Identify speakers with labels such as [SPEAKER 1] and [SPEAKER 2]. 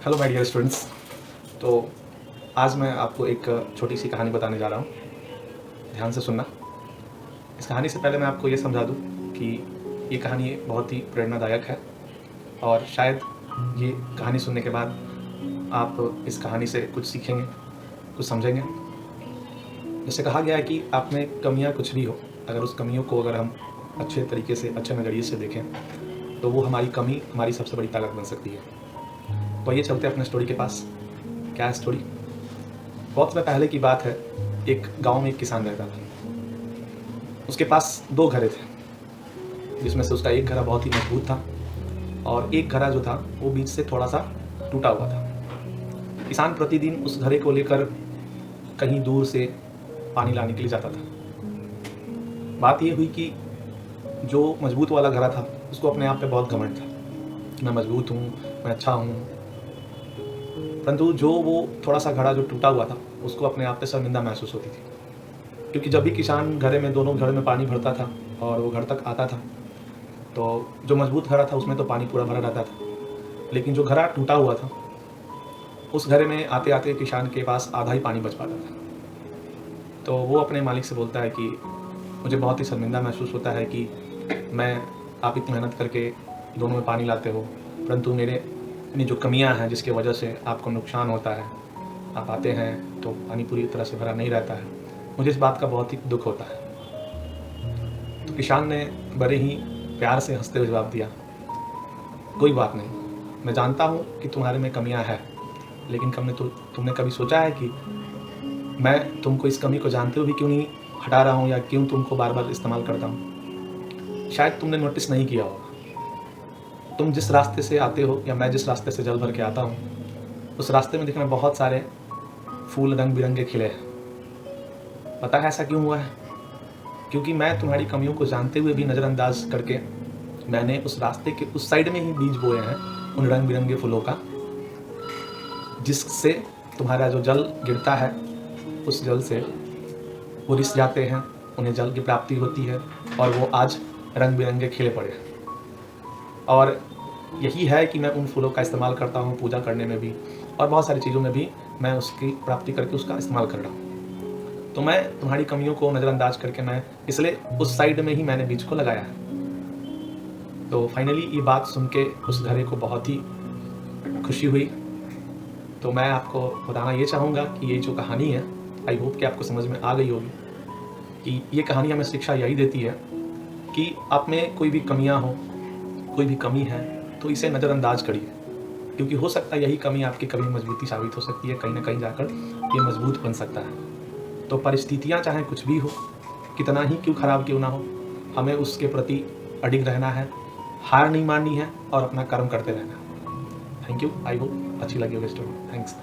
[SPEAKER 1] Hello my dear students. तो आज मैं आपको एक छोटी सी कहानी बताने जा रहा हूँ। ध्यान से सुनना। इस कहानी से पहले मैं आपको ये समझा दूँ कि ये कहानी बहुत ही प्रेरणादायक है और शायद ये कहानी सुनने के बाद आप इस कहानी से कुछ सीखेंगे, कुछ समझेंगे। जैसे कहा गया है कि आप में कमियाँ कुछ भी हो, अगर उस कमियों को अगर हम अच्छे तरीके से, अच्छे नज़रिए से देखें तो वो हमारी कमी हमारी सबसे बड़ी ताकत बन सकती है। तो ये चलते अपने स्टोरी के पास। क्या है स्टोरी? बहुत समय पहले की बात है। एक गांव में एक किसान रहता था। उसके पास 2 घरे थे, जिसमें से उसका एक घरा बहुत ही मजबूत था और एक घरा जो था वो बीच से थोड़ा सा टूटा हुआ था। किसान प्रतिदिन उस घरे को लेकर कहीं दूर से पानी लाने के लिए जाता था। बात ये हुई कि जो मजबूत वाला घरा था उसको अपने आप पे बहुत घमंड था कि मैं मजबूत हूँ, मैं अच्छा हूँ। परंतु जो वो थोड़ा सा घड़ा जो टूटा हुआ था उसको अपने आप पे शर्मिंदा महसूस होती थी, क्योंकि जब भी किसान दोनों घरों में पानी भरता था और वो घर तक आता था तो जो मजबूत घड़ा था उसमें तो पानी पूरा भरा रहता था, लेकिन जो घड़ा टूटा हुआ था उस घरे में आते आते किसान के पास आधा ही पानी बच पाता था। तो वो अपने मालिक से बोलता है कि मुझे बहुत ही शर्मिंदा महसूस होता है कि आप इतनी मेहनत करके दोनों में पानी लाते हो, परंतु में जो कमियां हैं जिसकी वजह से आपको नुकसान होता है, आप आते हैं तो पानी पूरी तरह से भरा नहीं रहता है, मुझे इस बात का बहुत ही दुख होता है। तो किसान ने बड़े ही प्यार से हंसते हुए जवाब दिया, कोई बात नहीं, मैं जानता हूँ कि तुम्हारे में कमियां हैं, लेकिन तुमने कभी सोचा है कि मैं तुमको इस कमी को जानते हुए भी क्यों नहीं हटा रहा हूँ या क्यों तुमको बार बार इस्तेमाल करता हूँ? शायद तुमने नोटिस नहीं किया होगा। तुम जिस रास्ते से आते हो या मैं जिस रास्ते से जल भर के आता हूँ, उस रास्ते में देखना बहुत सारे फूल रंग बिरंगे खिले हैं। पता है ऐसा क्यों हुआ है? क्योंकि मैं तुम्हारी कमियों को जानते हुए भी नज़रअंदाज करके मैंने उस रास्ते के उस साइड में ही बीज बोए हैं उन रंग बिरंगे फूलों का, जिससे तुम्हारा जो जल गिरता है उस जल से वो रिस जाते हैं, उन्हें जल की प्राप्ति होती है और वो आज रंग बिरंगे खिले पड़े हैं। और यही है कि मैं उन फूलों का इस्तेमाल करता हूँ पूजा करने में भी और बहुत सारी चीज़ों में भी मैं उसकी प्राप्ति करके उसका इस्तेमाल कर रहा हूँ। तो मैं तुम्हारी कमियों को नज़रअंदाज करके मैं इसलिए उस साइड में ही मैंने बीज को लगाया है। तो फाइनली ये बात सुन के उस घरे को बहुत ही खुशी हुई। तो मैं आपको बताना ये चाहूँगा कि ये जो कहानी है, आई होप कि आपको समझ में आ गई होगी कि ये कहानी हमें शिक्षा यही देती है कि आप में कोई भी कमियाँ हो, कोई भी कमी है तो इसे नज़रअंदाज करिए, क्योंकि हो सकता है यही कमी आपकी कभी मजबूती साबित हो सकती है, कहीं ना कहीं जाकर ये मजबूत बन सकता है। तो परिस्थितियाँ चाहे कुछ भी हो, कितना ही क्यों खराब क्यों ना हो, हमें उसके प्रति अडिग रहना है, हार नहीं माननी है और अपना कर्म करते रहना है। Thank you. आई होप अच्छी लगी होगी स्टोरी। थैंक्स।